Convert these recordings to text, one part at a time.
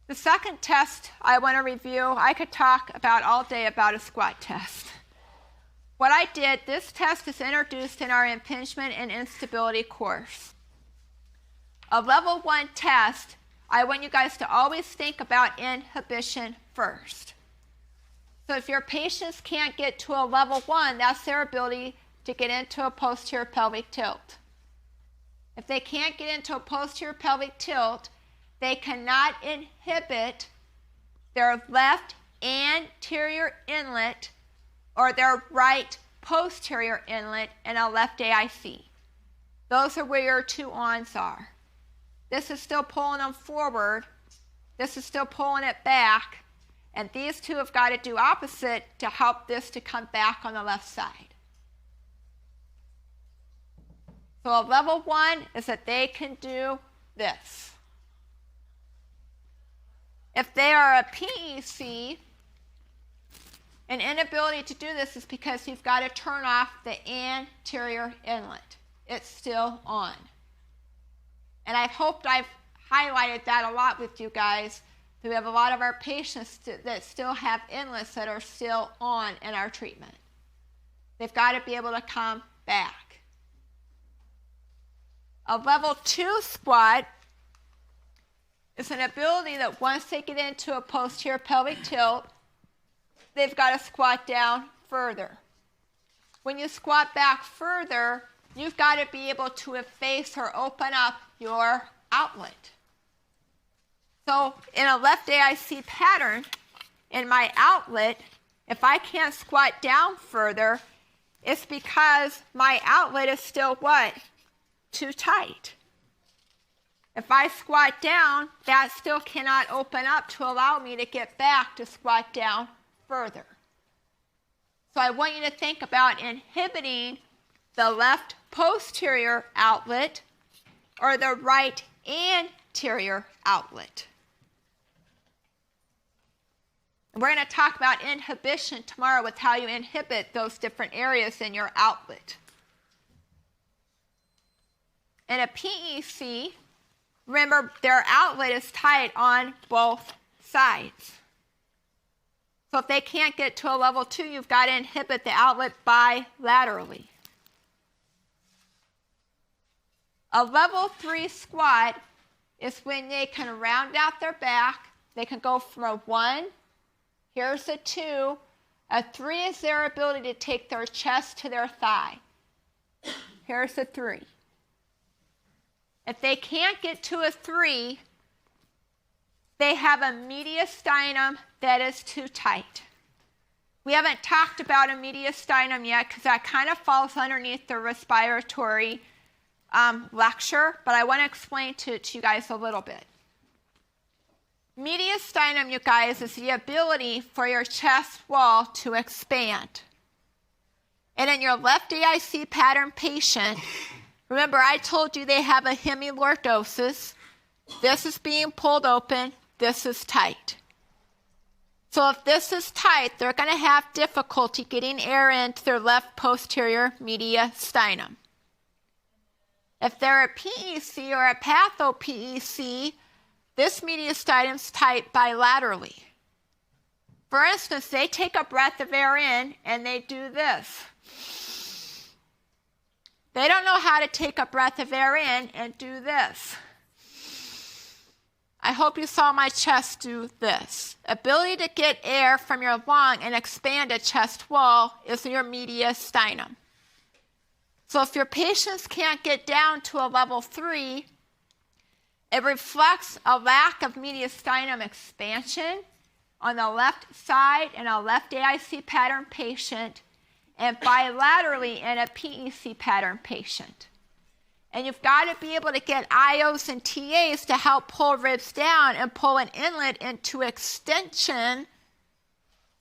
The second test I want to review, I could talk about all day about a squat test. What I did, this test is introduced in our impingement and instability course. A level 1 test, I want you guys to always think about inhibition first. So if your patients can't get to a level 1, that's their ability to get into a posterior pelvic tilt. If they can't get into a posterior pelvic tilt, they cannot inhibit their left anterior inlet or their right posterior inlet in a left AIC. Those are where your 2 ons are. This is still pulling them forward. This is still pulling it back. And these 2 have got to do opposite to help this to come back on the left side. So a level 1 is that they can do this. If they are a PEC, an inability to do this is because you've got to turn off the anterior inlet. It's still on. And I hoped I've highlighted that a lot with you guys. We have a lot of our patients that still have inlets that are still on in our treatment. They've got to be able to come back. A level 2 squat is an ability that once they get into a posterior pelvic tilt, they've got to squat down further. When you squat back further, you've got to be able to efface or open up your outlet. So in a left AIC pattern, in my outlet, if I can't squat down further, it's because my outlet is still what? Too tight. If I squat down, that still cannot open up to allow me to get back to squat down further. So I want you to think about inhibiting the left posterior outlet or the right anterior outlet. And we're going to talk about inhibition tomorrow with how you inhibit those different areas in your outlet. In a PEC, remember their outlet is tight on both sides. So if they can't get to a level 2, you've got to inhibit the outlet bilaterally. A level 3 squat is when they can round out their back. They can go from a 1, here's a 2. A 3 is their ability to take their chest to their thigh. Here's a 3. If they can't get to a 3, they have a mediastinum that is too tight. We haven't talked about a mediastinum yet because that kind of falls underneath the respiratory lecture, but I want to explain to you guys a little bit. Mediastinum, you guys, is the ability for your chest wall to expand. And in your left AIC pattern patient, remember I told you they have a hemilordosis. This is being pulled open. This is tight. So if this is tight, they're going to have difficulty getting air into their left posterior mediastinum. If they're a PEC or a patho-PEC, this mediastinum is tight bilaterally. For instance, they take a breath of air in and they do this. They don't know how to take a breath of air in and do this. I hope you saw my chest do this. Ability to get air from your lung and expand a chest wall is your mediastinum. So if your patients can't get down to a level 3, it reflects a lack of mediastinum expansion on the left side in a left AIC pattern patient and bilaterally in a PEC pattern patient. And you've got to be able to get IOs and TAs to help pull ribs down and pull an inlet into extension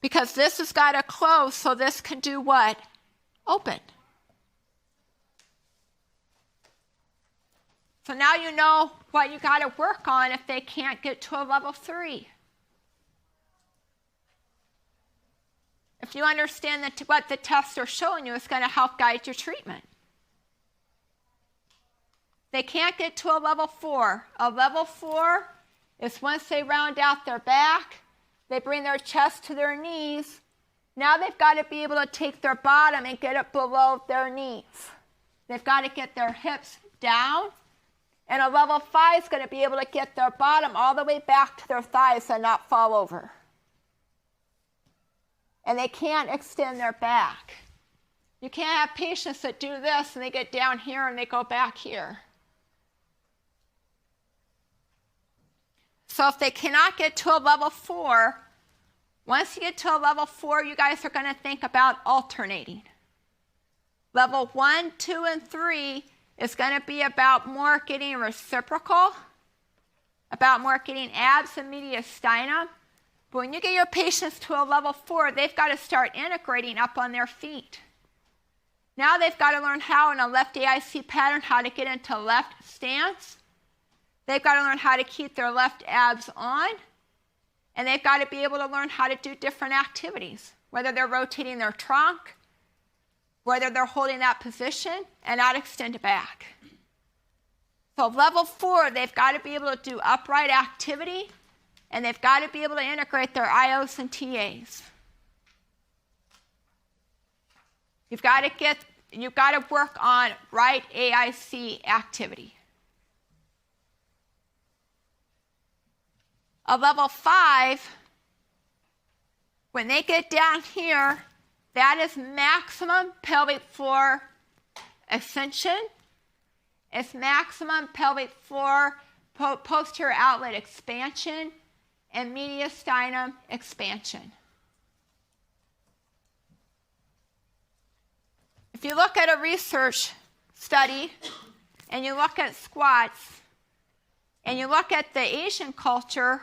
because this has got to close so this can do what? Open. So now you know what you got to work on if they can't get to a level 3. If you understand that what the tests are showing you, it's going to help guide your treatment. They can't get to a level 4. A level 4 is once they round out their back, they bring their chest to their knees. Now they've got to be able to take their bottom and get it below their knees. They've got to get their hips down. And a level 5 is going to be able to get their bottom all the way back to their thighs and not fall over. And they can't extend their back. You can't have patients that do this and they get down here and they go back here. So if they cannot get to a level 4, once you get to a level 4, you guys are going to think about alternating. Level 1, 2, and 3 is going to be about more getting reciprocal, about more getting abs and mediastinum. But when you get your patients to a level 4, they've got to start integrating up on their feet. Now they've got to learn how in a left AIC pattern how to get into left stance. They've got to learn how to keep their left abs on. And they've got to be able to learn how to do different activities, whether they're rotating their trunk, whether they're holding that position and not extend back. So level 4, they've got to be able to do upright activity, and they've got to be able to integrate their IOs and TAs. You've got to work on right AIC activity. A level 5, when they get down here, that is maximum pelvic floor ascension. It's maximum pelvic floor posterior outlet expansion and mediastinum expansion. If you look at a research study and you look at squats and you look at the Asian culture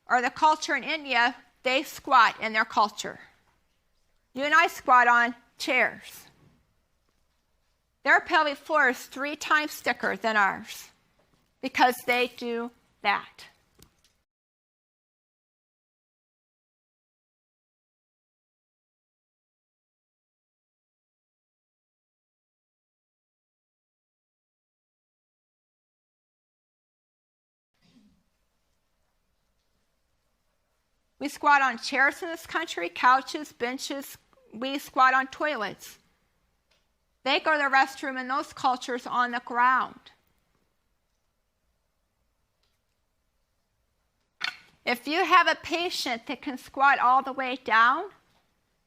or the culture in India, they squat in their culture. You and I squat on chairs. Their pelvic floor is 3 times thicker than ours because they do that. We squat on chairs in this country, couches, benches. We squat on toilets. They go to the restroom in those cultures on the ground. If you have a patient that can squat all the way down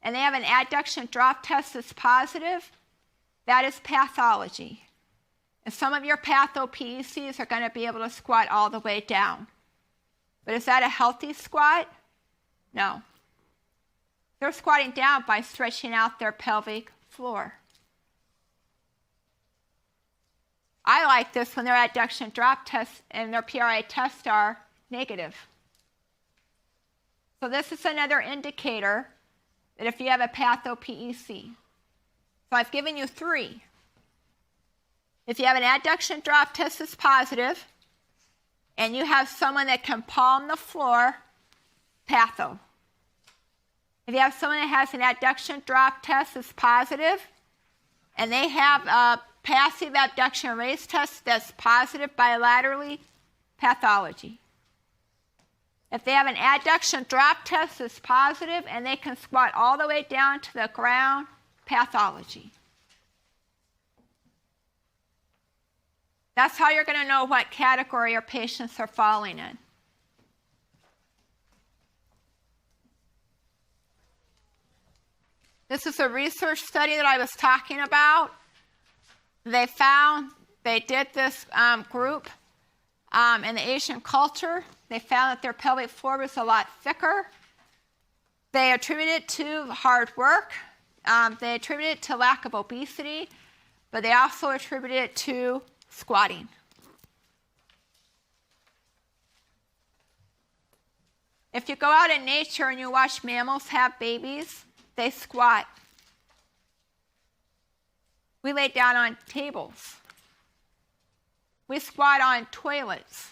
and they have an adduction drop test that's positive, that is pathology. And some of your patho-PECs are going to be able to squat all the way down. But is that a healthy squat? No. They're squatting down by stretching out their pelvic floor. I like this when their adduction drop tests and their PRI tests are negative. So this is another indicator that if you have a patho-PEC. So I've given you 3. If you have an adduction drop test that's positive and you have someone that can palm the floor, patho. If you have someone that has an adduction drop test that's positive and they have a passive abduction raise test that's positive bilaterally, pathology. If they have an adduction drop test that's positive and they can squat all the way down to the ground, pathology. That's how you're going to know what category your patients are falling in. This is a research study that I was talking about. They did this group in the Asian culture. They found that their pelvic floor was a lot thicker. They attributed it to hard work. They attributed it to lack of obesity, but they also attributed it to squatting. If you go out in nature and you watch mammals have babies, they squat. We lay down on tables. We squat on toilets.